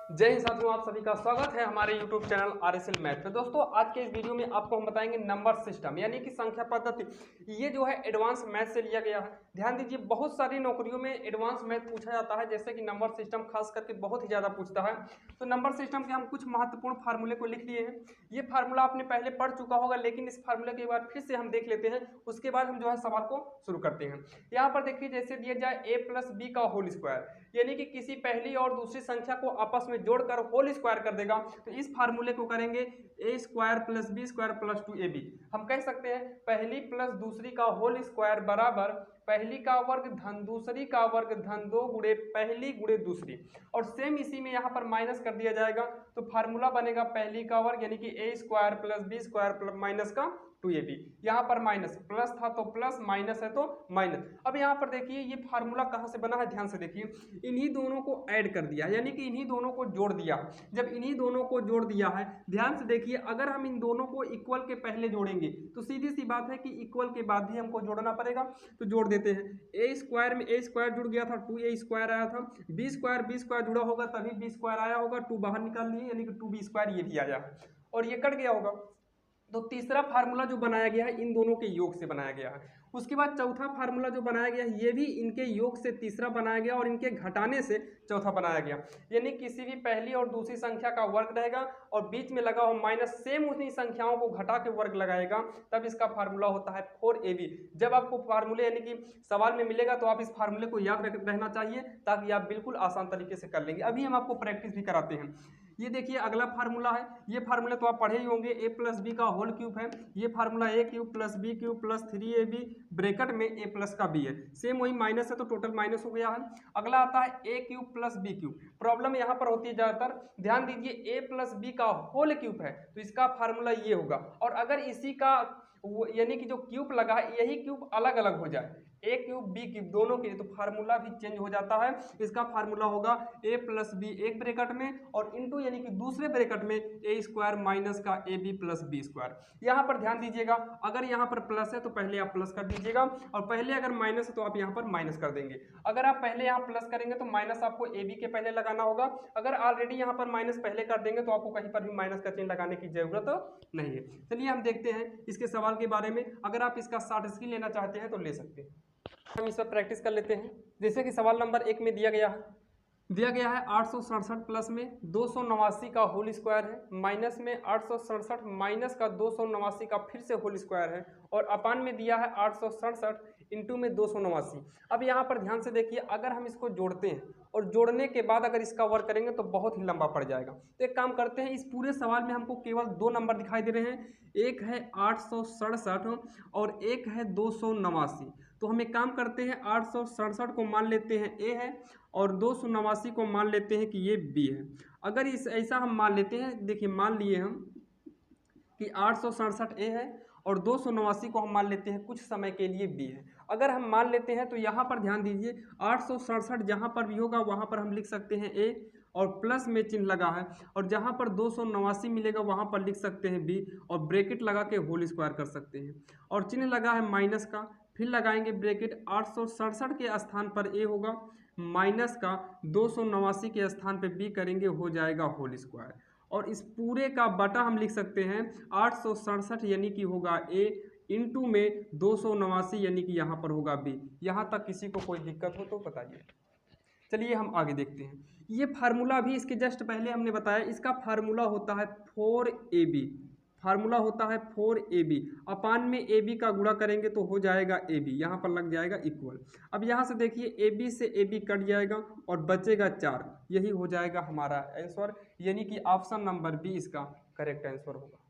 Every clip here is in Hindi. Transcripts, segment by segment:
जय हिंद साथियों, आप सभी का स्वागत है हमारे YouTube चैनल RSL मैथ में। दोस्तों, आज के इस वीडियो में आपको हम बताएंगे नंबर सिस्टम यानी कि संख्या पद्धति। ये जो है एडवांस मैथ से लिया गया है। ध्यान दीजिए, बहुत सारी नौकरियों में एडवांस मैथ पूछा जाता है, जैसे कि नंबर सिस्टम खास करके बहुत ही ज़्यादा पूछता है। तो नंबर सिस्टम के हम कुछ महत्वपूर्ण फार्मूले को लिख लिए हैं। ये फार्मूला आपने पहले पढ़ चुका होगा, लेकिन इस फार्मूले के बाद फिर से हम देख लेते हैं। उसके बाद हम जो है सवाल को शुरू करते हैं। यहाँ पर देखिए, जैसे दिया जाए a + b का होल स्क्वायर, यानी कि किसी पहली और दूसरी संख्या को आपस में जोड़कर होल स्क्वायर कर देगा। तो इस फार्मूले को करेंगे a² + b² + 2ab। हम कह सकते हैं पहली प्लस दूसरी का होल स्क्वायर बराबर पहली का वर्ग धन दूसरी का वर्ग धन 2 गुणे पहली गुणे दूसरी। और सेम इसी में यहाँ पर माइनस कर दिया जाएगा, तो फार्मूला बनेगा पहली का वर्ग यानी कि a² + b² माइनस का 2ab। यहाँ पर माइनस प्लस था तो प्लस, माइनस है तो माइनस। अब यहाँ पर देखिए ये फार्मूला कहाँ से बना है, ध्यान से देखिए। इन्हीं दोनों को ऐड कर दिया, यानी कि इन्हीं दोनों को जोड़ दिया। जब इन्हीं दोनों को जोड़ दिया है, ध्यान से देखिए, अगर हम इन दोनों को इक्वल के पहले जोड़ेंगे तो सीधी सी बात है कि इक्वल के बाद भी हमको जोड़ना पड़ेगा। तो जोड़ देते हैं। a² में a² जुड़ गया था, 2a² आया था। b² जुड़ा होगा तभी b² आया होगा। 2 बाहर निकाल लिए यानी कि 2b², ये भी आया और ये कट गया होगा। तो तीसरा फार्मूला जो बनाया गया है इन दोनों के योग से बनाया गया है। उसके बाद चौथा फार्मूला जो बनाया गया है ये भी इनके योग से तीसरा बनाया गया और इनके घटाने से चौथा बनाया गया। यानी किसी भी पहली और दूसरी संख्या का वर्ग रहेगा और बीच में लगा हो माइनस, सेम उन्हीं संख्याओं को घटा के वर्ग लगाएगा, तब इसका फार्मूला होता है 4ab। जब आपको फार्मूले यानी कि सवाल में मिलेगा तो आप इस फार्मूले को याद रहना चाहिए, ताकि आप बिल्कुल आसान तरीके से कर लेंगे। अभी हम आपको प्रैक्टिस भी कराते हैं। ये देखिए अगला फार्मूला है। ये फार्मूला तो आप पढ़े ही होंगे, a + b का होल क्यूब है। ये formula a³ + b³ + 3ab bracket में a+ का b है। सेम वही माइनस है तो टोटल माइनस हो गया है। अगला आता है a³ + b³। प्रॉब्लम यहाँ पर होती है ज्यादातर, ध्यान दीजिए, a + b का होल क्यूब है तो इसका फार्मूला ये होगा। और अगर इसी का यानी कि जो क्यूब लगा है यही क्यूब अलग अलग हो जाए, a³ b³ दोनों के लिए, तो फार्मूला भी चेंज हो जाता है। इसका फार्मूला होगा a + b एक ब्रैकेट में और इंटू यानी कि दूसरे ब्रैकेट में a² माइनस का ab + b²। यहाँ पर ध्यान दीजिएगा, अगर यहाँ पर प्लस है तो पहले आप प्लस कर दीजिएगा, और पहले अगर माइनस है तो आप यहाँ पर माइनस कर देंगे। अगर आप पहले यहाँ प्लस करेंगे तो माइनस आपको ab के पहले लगाना होगा। अगर ऑलरेडी यहाँ पर माइनस पहले कर देंगे तो आपको कहीं पर भी माइनस का चिन्ह लगाने की जरूरत नहीं है। चलिए हम देखते हैं इसके सवाल के बारे में। अगर आप इसका शॉर्ट स्क्रीन लेना चाहते हैं तो ले सकते हैं। हम इस पर प्रैक्टिस कर लेते हैं। जैसे कि सवाल नंबर 1 में दिया गया है 867 प्लस में 289 का होल स्क्वायर है, माइनस में 867 माइनस का 289 का फिर से होल स्क्वायर है, और अपान में दिया है 867 इंटू में 289। अब यहाँ पर ध्यान से देखिए, अगर हम इसको जोड़ते हैं और जोड़ने के बाद अगर इसका वर्क करेंगे तो बहुत ही लंबा पड़ जाएगा। तो एक काम करते हैं, इस पूरे सवाल में हमको केवल 2 नंबर दिखाई दे रहे हैं, एक है 867 और एक है 289। तो हम एक काम करते हैं, 867 को मान लेते हैं ए है और 289 को मान लेते हैं कि ये बी है। अगर इस ऐसा हम मान लेते हैं, देखिए मान लिए हम कि 867 ए है और 289 को हम मान लेते हैं कुछ समय के लिए बी है। अगर हम मान लेते हैं तो यहाँ पर ध्यान दीजिए, 867 जहाँ पर भी होगा वहाँ पर हम लिख सकते हैं ए और प्लस में चिन्ह लगा है, और जहाँ पर 289 मिलेगा वहाँ पर लिख सकते हैं बी और ब्रैकेट लगा के होल स्क्वायर कर सकते हैं, और चिन्ह लगा है माइनस का, फिर लगाएंगे ब्रैकेट। 867 के स्थान पर ए होगा, माइनस का 289 के स्थान पर बी करेंगे, हो जाएगा होल स्क्वायर। और इस पूरे का बटा हम लिख सकते हैं 867 यानी कि होगा ए इंटू में 289 यानी कि यहाँ पर होगा बी। यहाँ तक किसी को कोई दिक्कत हो तो बताइए। चलिए हम आगे देखते हैं। ये फार्मूला भी इसके जस्ट पहले हमने बताया, इसका फार्मूला होता है 4ab। फार्मूला होता है 4ab, अपान में ab का गुणा करेंगे तो हो जाएगा ab, यहाँ पर लग जाएगा इक्वल। अब यहाँ से देखिए ab से ab कट जाएगा और बचेगा 4, यही हो जाएगा हमारा आंसर, यानी कि ऑप्शन नंबर बी इसका करेक्ट आंसर होगा।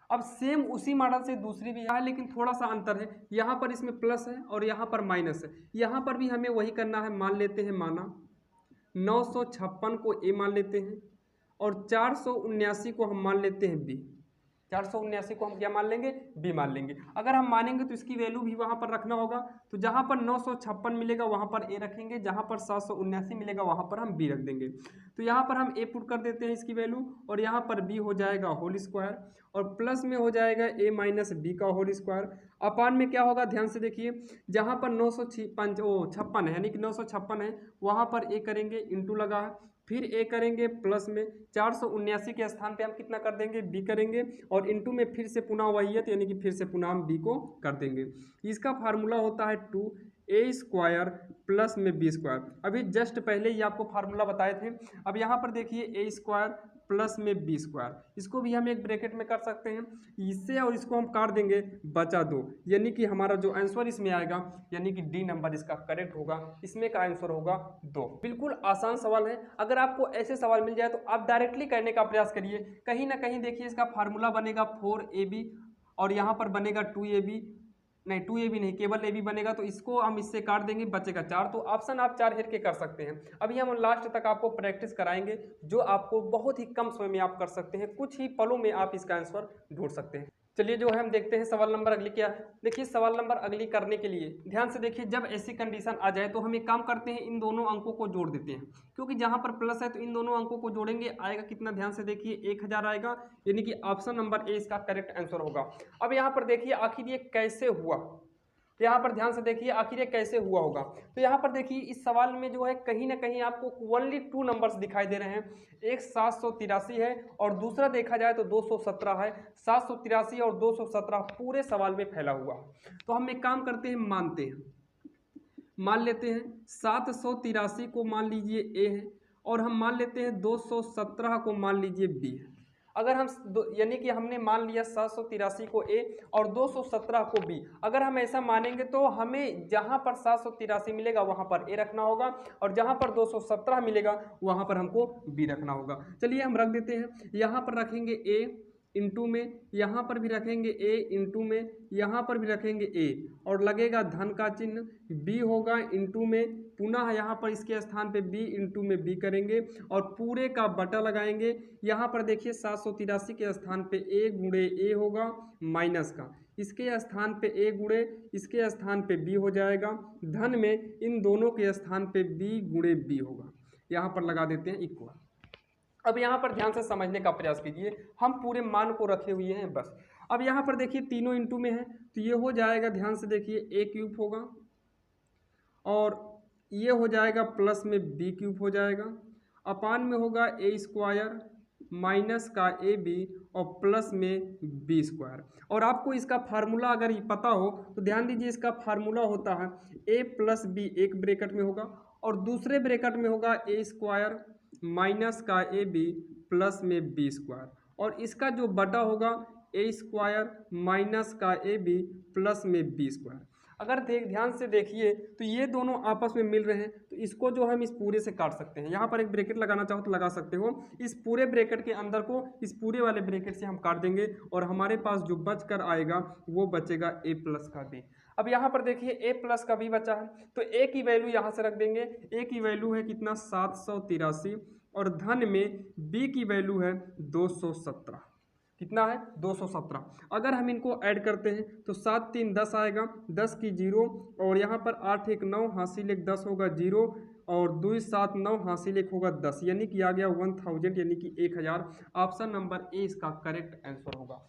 अब सेम उसी मॉडल से दूसरी भी है, लेकिन थोड़ा सा अंतर है, यहाँ पर इसमें प्लस है और यहाँ पर माइनस है। यहाँ पर भी हमें वही करना है, मान लेते हैं माना 956 को ए मान लेते हैं और 479 को हम मान लेते हैं बी। 479 को हम क्या मान लेंगे, बी मान लेंगे। अगर हम मानेंगे तो इसकी वैल्यू भी वहाँ पर रखना होगा, तो जहाँ पर 956 मिलेगा वहाँ पर ए रखेंगे, जहाँ पर 779 मिलेगा वहाँ पर हम बी रख देंगे। तो यहाँ पर हम ए पुट कर देते हैं इसकी वैल्यू, और यहाँ पर बी हो जाएगा होल स्क्वायर, और प्लस में हो जाएगा ए माइनस बी का होल स्क्वायर। अपान में क्या होगा, ध्यान से देखिए, जहाँ पर 956 है यानी कि 956 है वहाँ पर ए करेंगे, इंटू लगा है, फिर ए करेंगे प्लस में 479 के स्थान पे हम कितना कर देंगे बी करेंगे और इनटू में फिर से पुनः वही है, तो यानी कि फिर से पुनः हम बी को कर देंगे। इसका फार्मूला होता है 2a² प्लस में b²। अभी जस्ट पहले ही आपको फार्मूला बताए थे। अब यहाँ पर देखिए a² प्लस में b², इसको भी हम एक ब्रैकेट में कर सकते हैं, इससे और इसको हम काट देंगे, बचा 2, यानी कि हमारा जो आंसर इसमें आएगा यानी कि डी नंबर इसका करेक्ट होगा। इसमें का आंसर होगा 2। बिल्कुल आसान सवाल है। अगर आपको ऐसे सवाल मिल जाए तो आप डायरेक्टली करने का प्रयास करिए। कहीं ना कहीं देखिए इसका फार्मूला बनेगा 4ab और यहाँ पर बनेगा 2ab, नहीं 2ab नहीं, केवल ab बनेगा, तो इसको हम इससे काट देंगे, बचेगा 4। तो ऑप्शन आप 4 हेर के कर सकते हैं। अभी हम लास्ट तक आपको प्रैक्टिस कराएंगे जो आपको बहुत ही कम समय में आप कर सकते हैं, कुछ ही पलों में आप इसका आंसर ढूंढ सकते हैं। चलिए जो है हम देखते हैं सवाल नंबर अगली क्या है। देखिए सवाल नंबर अगली करने के लिए ध्यान से देखिए, जब ऐसी कंडीशन आ जाए तो हम एक काम करते हैं, इन दोनों अंकों को जोड़ देते हैं, क्योंकि जहां पर प्लस है तो इन दोनों अंकों को जोड़ेंगे, आएगा कितना, ध्यान से देखिए 1000 आएगा, यानी कि ऑप्शन नंबर ए इसका करेक्ट आंसर होगा। अब यहाँ पर देखिए आखिर ये कैसे हुआ, यहाँ पर ध्यान से देखिए आखिर ये कैसे हुआ होगा। तो यहाँ पर देखिए इस सवाल में जो है कहीं ना कहीं आपको ओनली 2 नंबर्स दिखाई दे रहे हैं, एक 783 है और दूसरा देखा जाए तो 217 है। 783 और 217 पूरे सवाल में फैला हुआ। तो हम एक काम करते हैं, मान लेते हैं 783 को मान लीजिए ए है और हम मान लेते हैं 217 को मान लीजिए बी है। अगर हम यानी कि हमने मान लिया 783 को ए और 217 को बी, अगर हम ऐसा मानेंगे तो हमें जहां पर 783 मिलेगा वहां पर ए रखना होगा और जहां पर 217 मिलेगा वहां पर हमको बी रखना होगा। चलिए हम रख देते हैं, यहाँ पर रखेंगे ए इंटू में, यहाँ पर भी रखेंगे ए इंटू में, यहाँ पर भी रखेंगे ए और लगेगा धन का चिन्ह, बी होगा इंटू में, पुनः यहाँ पर इसके स्थान पे बी इंटू में बी करेंगे और पूरे का बटा लगाएंगे। यहाँ पर देखिए 783 के स्थान पे ए गुणे ए होगा माइनस का, इसके स्थान पे ए गुणे इसके स्थान पे बी हो जाएगा, धन में इन दोनों के स्थान पे बी गुणे बी होगा। यहाँ पर लगा देते हैं इक्वल। अब यहाँ पर ध्यान से समझने का प्रयास कीजिए, हम पूरे मान को रखे हुए हैं बस। अब यहाँ पर देखिए तीनों इंटू में है तो ये हो जाएगा, ध्यान से देखिए ए क्यूब होगा और ये हो जाएगा प्लस में बी क्यूब हो जाएगा, अपान में होगा a² माइनस का ए बी और प्लस में b²। और आपको इसका फार्मूला अगर ये पता हो तो ध्यान दीजिए, इसका फार्मूला होता है a प्लस बी, एक ब्रैकेट में होगा और दूसरे ब्रैकेट में होगा a² माइनस का ए बी प्लस में b² और इसका जो बटा होगा a² माइनस का ए बी प्लस में b²। अगर ध्यान से देखिए तो ये दोनों आपस में मिल रहे हैं, तो इसको जो हम इस पूरे से काट सकते हैं। यहाँ पर एक ब्रैकेट लगाना चाहो तो लगा सकते हो, इस पूरे ब्रैकेट के अंदर को इस पूरे वाले ब्रैकेट से हम काट देंगे और हमारे पास जो बच कर आएगा वो बचेगा a प्लस का बी। अब यहाँ पर देखिए a प्लस का बी बचा है तो a की वैल्यू यहाँ से रख देंगे, a की वैल्यू है कितना 783 और धन में b की वैल्यू है 217, कितना है 217। अगर हम इनको ऐड करते हैं तो 7 3 10 आएगा, 10 की 0 और यहाँ पर 8 1 9 हासिल एक 10 होगा 0 और 2 7 9 हासिल एक होगा 10, यानी कि आ गया 1000 यानी कि 1000। ऑप्शन नंबर ए इसका करेक्ट आंसर होगा।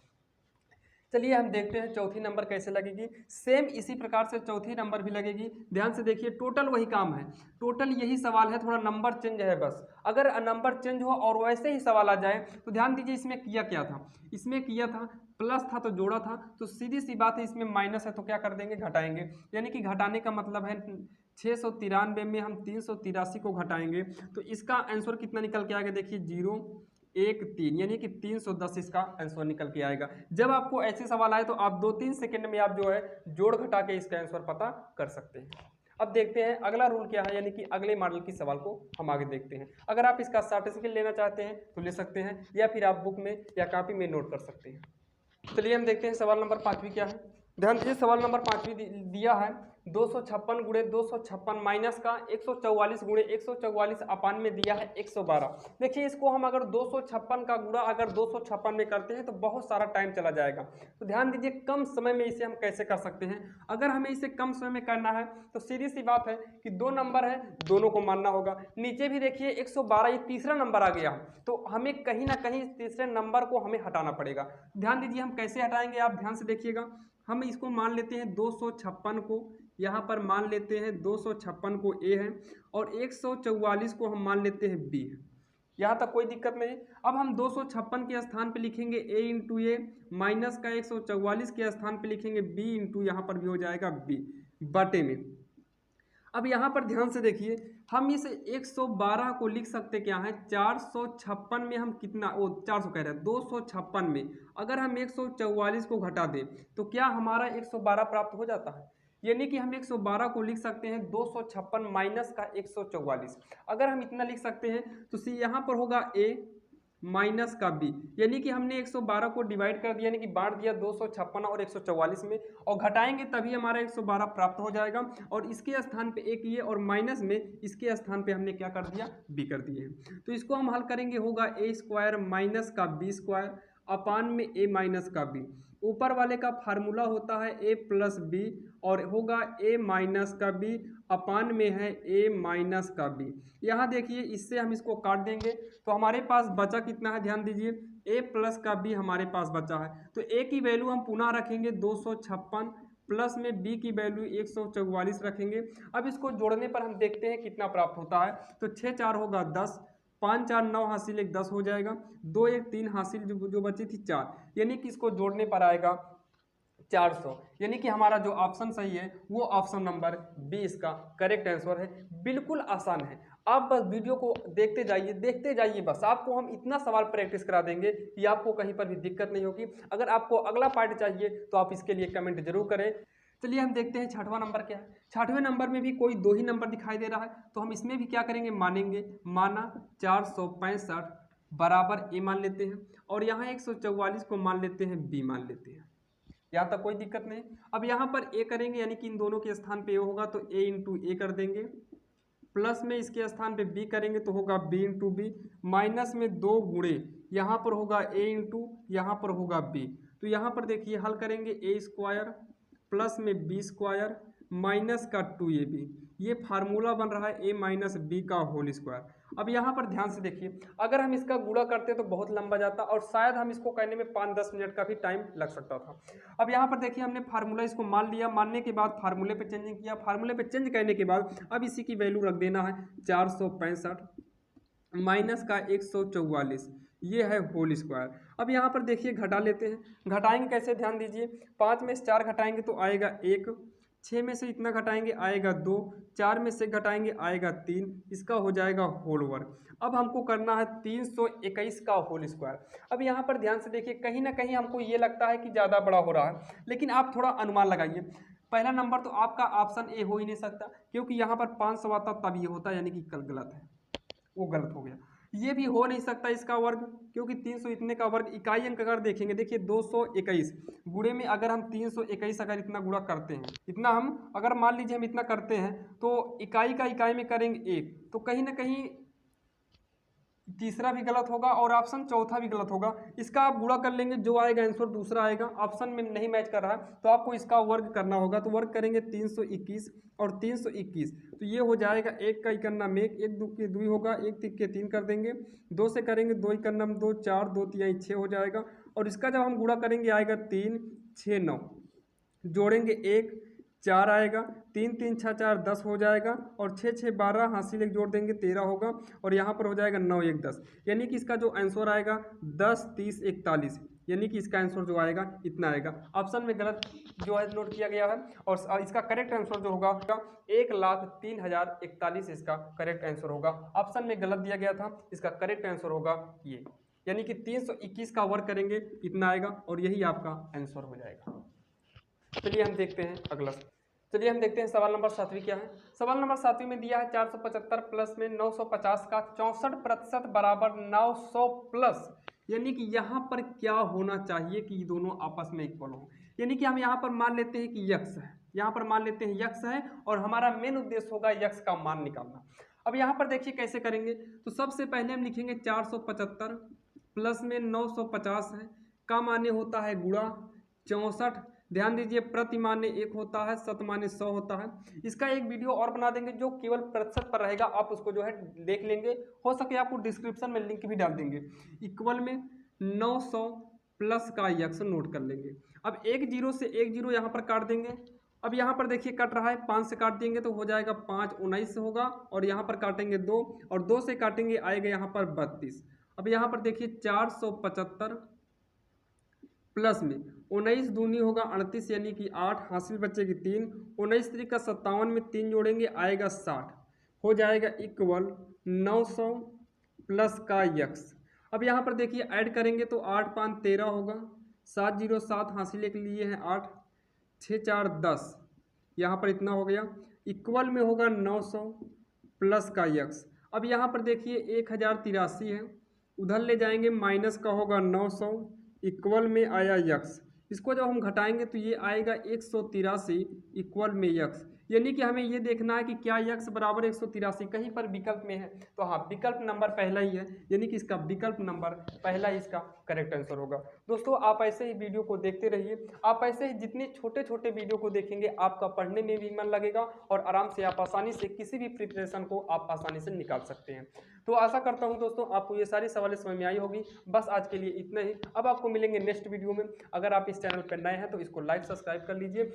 चलिए हम देखते हैं चौथी नंबर कैसे लगेगी। सेम इसी प्रकार से चौथी नंबर भी लगेगी। ध्यान से देखिए टोटल वही काम है, टोटल यही सवाल है, थोड़ा नंबर चेंज है बस। अगर नंबर चेंज हो और वैसे ही सवाल आ जाए तो ध्यान दीजिए इसमें किया क्या था, इसमें किया था प्लस था तो जोड़ा था, तो सीधी सी बात है इसमें माइनस है तो क्या कर देंगे घटाएंगे, यानी कि घटाने का मतलब है 693 में हम 383 को घटाएंगे तो इसका आंसर कितना निकल के आएगा, देखिए 0 1 3 यानी कि 310 इसका आंसर निकल के आएगा। जब आपको ऐसे सवाल आए तो आप 2-3 सेकंड में आप जो है जोड़ घटा के इसका आंसर पता कर सकते हैं। अब देखते हैं अगला रूल क्या है, यानी कि अगले मॉडल की सवाल को हम आगे देखते हैं। अगर आप इसका सर्टिफिकेट लेना चाहते हैं तो ले सकते हैं या फिर आप बुक में या कॉपी में नोट कर सकते हैं। चलिए हम देखते हैं सवाल नंबर 5वीं क्या है। ध्यान दीजिए सवाल नंबर 5वीं दिया है 256 गुणे 256 माइनस का 144 गुणे 144 अपान में दिया है 112। देखिए इसको हम अगर 256 का गुणा अगर 256 में करते हैं तो बहुत सारा टाइम चला जाएगा। तो ध्यान दीजिए कम समय में इसे हम कैसे कर सकते हैं। अगर हमें इसे कम समय में करना है तो सीधी सी बात है कि 2 नंबर है, दोनों को मानना होगा। नीचे भी देखिए 112 ये तीसरा नंबर आ गया, तो हमें कहीं ना कहीं तीसरे नंबर को हमें हटाना पड़ेगा। ध्यान दीजिए हम कैसे हटाएंगे, आप ध्यान से देखिएगा। हम इसको मान लेते हैं 256 को, यहाँ पर मान लेते हैं 256 को ए है और 144 को हम मान लेते हैं बी है। यहाँ तक कोई दिक्कत नहीं। अब हम 256 के स्थान पे लिखेंगे a इंटू ए, माइनस का 144 के स्थान पे लिखेंगे b इंटू, यहाँ पर भी हो जाएगा b बटे में। अब यहाँ पर ध्यान से देखिए, हम इस 112 को लिख सकते क्या है, 456 में हम कितना, वो 400 कह रहे हैं, 256 में अगर हम 144 को घटा दें तो क्या हमारा 112 प्राप्त हो जाता है। यानी कि हम 112 को लिख सकते हैं 256 माइनस का 144। अगर हम इतना लिख सकते हैं तो सी यहाँ पर होगा a माइनस का b, यानी कि हमने 112 को डिवाइड कर दिया, यानी कि बांट दिया 256 और 144 में, और घटाएंगे तभी हमारा 112 प्राप्त हो जाएगा। और इसके स्थान पे एक ये, और माइनस में इसके स्थान पे हमने क्या कर दिया, b कर दिए। तो इसको हम हल करेंगे, होगा a स्क्वायर माइनस का b स्क्वायर अपान में a माइनस का b। ऊपर वाले का फार्मूला होता है a प्लस b, और होगा a माइनस का b अपान में है a माइनस का b। यहाँ देखिए, इससे हम इसको काट देंगे तो हमारे पास बचा कितना है, ध्यान दीजिए, a प्लस का b हमारे पास बचा है। तो a की वैल्यू हम पुनः रखेंगे 256 प्लस में b की वैल्यू 144 रखेंगे। अब इसको जोड़ने पर हम देखते हैं कितना प्राप्त होता है। तो 6 4 होगा 10, 5 4 9 हासिल 1 10 हो जाएगा, 2 1 3 हासिल जो बची थी 4, यानी कि इसको जोड़ने पर आएगा 400। यानी कि हमारा जो ऑप्शन सही है वो ऑप्शन नंबर बी इसका करेक्ट आंसर है। बिल्कुल आसान है, आप बस वीडियो को देखते जाइए बस। आपको हम इतना सवाल प्रैक्टिस करा देंगे कि आपको कहीं पर भी दिक्कत नहीं होगी। अगर आपको अगला पार्ट चाहिए तो आप इसके लिए कमेंट जरूर करें। चलिए हम देखते हैं 6वां नंबर क्या है। 6वें नंबर में भी कोई 2 ही नंबर दिखाई दे रहा है, तो हम इसमें भी क्या करेंगे, मानेंगे। माना 465 बराबर ए मान लेते हैं, और यहाँ 144 को मान लेते हैं बी मान लेते हैं। यहाँ तक कोई दिक्कत नहीं। अब यहाँ पर ए करेंगे, यानी कि इन दोनों के स्थान पे ए होगा तो ए इंटू ए कर देंगे, प्लस में इसके स्थान पे बी करेंगे तो होगा बी इंटू बी, माइनस में 2 गुणे यहाँ पर होगा ए इंटू, यहाँ पर होगा बी। तो यहाँ पर देखिए हल करेंगे, ए स्क्वायर प्लस में बी स्क्वायर माइनस का 2ab, ये फार्मूला बन रहा है a माइनस बी का होल स्क्वायर। अब यहाँ पर ध्यान से देखिए, अगर हम इसका गुणा करते तो बहुत लंबा जाता, और शायद हम इसको करने में 5-10 मिनट का भी टाइम लग सकता था। अब यहाँ पर देखिए, हमने फार्मूला इसको मान लिया, मानने के बाद फार्मूले पे चेंजिंग किया, फार्मूले पे चेंज करने के बाद अब इसी की वैल्यू रख देना है 465 माइनस का 144, ये है होल स्क्वायर। अब यहाँ पर देखिए घटा लेते हैं, घटाएंगे कैसे, ध्यान दीजिए। 5 में से 4 घटाएंगे तो आएगा 1, 6 में से इतना घटाएंगे आएगा 2, 4 में से घटाएंगे आएगा 3, इसका हो जाएगा होल वर्ग। अब हमको करना है 321 का होल स्क्वायर। अब यहाँ पर ध्यान से देखिए, कहीं ना कहीं हमको ये लगता है कि ज़्यादा बड़ा हो रहा है, लेकिन आप थोड़ा अनुमान लगाइए। पहला नंबर तो आपका ऑप्शन ए हो ही नहीं सकता, क्योंकि यहाँ पर 500 आता तब ये होता, यानी कि कल गलत है, वो गलत हो गया। ये भी हो नहीं सकता इसका वर्ग, क्योंकि 300 इतने का वर्ग इकाई अंक अगर देखेंगे, देखिए 221 गुणे में अगर हम 321 अगर इतना गुणा करते हैं, इतना हम अगर मान लीजिए हम इतना करते हैं तो इकाई का इकाई में करेंगे 1, तो कहीं ना कहीं तीसरा भी गलत होगा और ऑप्शन चौथा भी गलत होगा। इसका आप गुणा कर लेंगे, जो आएगा आंसर दूसरा आएगा, ऑप्शन में नहीं मैच कर रहा है तो आपको इसका वर्ग करना होगा। तो वर्ग करेंगे 321 और 321, तो ये हो जाएगा 1 का इकन्ना में 1, 1 2 के 2 होगा, 1 3 के 3 कर देंगे, 2 से करेंगे 2 इकन्ना में 2, 4 2 3 6 हो जाएगा। और इसका जब हम गुणा करेंगे आएगा 3 6 9, जोड़ेंगे 1 4 आएगा, 3 3 6 4 10 हो जाएगा, और 6 6 12 हासिल 1 जोड़ देंगे 13 होगा, और यहाँ पर हो जाएगा 9 1 10, यानी कि इसका जो आंसर आएगा 10 30 41, यानी कि इसका आंसर जो आएगा इतना आएगा। ऑप्शन में गलत जो है नोट किया गया है, और इसका करेक्ट आंसर जो होगा 1,03,041 इसका करेक्ट आंसर होगा। ऑप्शन में गलत दिया गया था, इसका करेक्ट आंसर होगा ये, यानी कि 321 का वर्ग करेंगे इतना आएगा, और यही आपका आंसर हो जाएगा। चलिए हम देखते हैं अगला। चलिए हम देखते हैं सवाल नंबर 7वीं क्या है। सवाल नंबर 7वीं में दिया है 475 प्लस में 950 का 64% बराबर 900 प्लस, यानी कि यहाँ पर क्या होना चाहिए कि ये दोनों आपस में इक्वल हो। यानी कि हम यहाँ पर मान लेते हैं कि यक्स है, यहाँ पर मान लेते हैं यक्स है, और हमारा मेन उद्देश्य होगा यक्स का मान निकालना। अब यहाँ पर देखिए कैसे करेंगे, तो सबसे पहले हम लिखेंगे 475 प्लस में 950 है, का माने होता है गुणा 64, ध्यान दीजिए प्रति माने 1 होता है, शत माने 100 होता है। इसका एक वीडियो और बना देंगे जो केवल प्रतिशत पर रहेगा, आप उसको जो है देख लेंगे, हो सके आपको डिस्क्रिप्शन में लिंक भी डाल देंगे। इक्वल में 900 प्लस का यक्स नोट कर लेंगे। अब 1 0 से 1 0 यहाँ पर काट देंगे, अब यहाँ पर देखिए कट रहा है, 5 से काट देंगे तो हो जाएगा 5 19 होगा, और यहाँ पर काटेंगे 2 और 2 से काटेंगे आएगा यहाँ पर 32। अब यहाँ पर देखिए 475 प्लस में 19 दूनी होगा 38 यानी कि 8, हासिल बचेगी 3, 19 3 का 57 में 3 जोड़ेंगे आएगा 60, हो जाएगा इक्वल 900 प्लस का यक्स। अब यहाँ पर देखिए ऐड करेंगे तो 8 5 13 होगा, 7 0 7 हासिल के लिए है 8, 6 4 10, यहाँ पर इतना हो गया, इक्वल में होगा 900 प्लस का यक्स। अब यहाँ पर देखिए 1083 है, उधर ले जाएंगे माइनस का होगा 900, इक्वल में आया यक्स। इसको जब हम घटाएंगे तो ये आएगा 183 इक्वल में यक्स, यानी कि हमें ये देखना है कि क्या यक्स बराबर 183 कहीं पर विकल्प में है, तो हाँ विकल्प नंबर पहला ही है, यानी कि इसका विकल्प नंबर पहला ही इसका करेक्ट आंसर होगा। दोस्तों आप ऐसे ही वीडियो को देखते रहिए, आप ऐसे ही जितने छोटे छोटे वीडियो को देखेंगे आपका पढ़ने में भी मन लगेगा और आराम से आप आसानी से किसी भी प्रिपरेशन को आप आसानी से निकाल सकते हैं। तो आशा करता हूं दोस्तों आपको ये सारी सवालें समझ में आई होगी। बस आज के लिए इतना ही, अब आपको मिलेंगे नेक्स्ट वीडियो में। अगर आप इस चैनल पर नए हैं तो इसको लाइक सब्सक्राइब कर लीजिए।